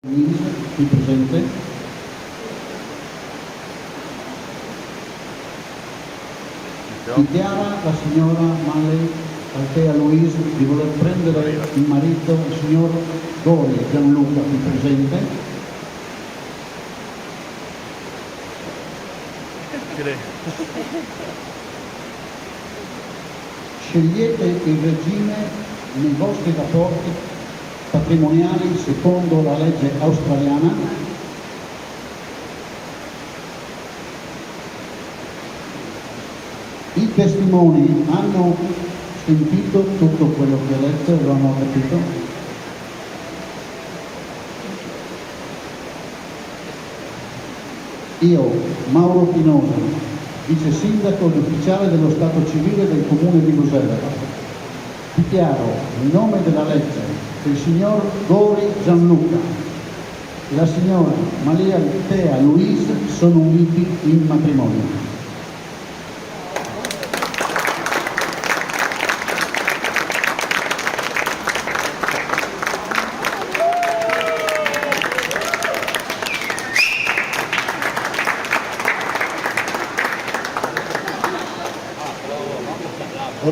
Qui presente. Dichiara la signora Malley Altea Louise di voler prendere in marito il signor Gori Gianluca qui presente. Scegliete il regime nei vostri rapporti patrimoniali secondo la legge australiana. I testimoni hanno sentito tutto quello che ho letto e lo hanno capito. Io, Mauro Pinosa, vice sindaco e ufficiale dello Stato civile del comune di Busella, dichiaro in nome della legge che il signor Gori Gianluca e la signora Maria Altea Louise sono uniti in matrimonio.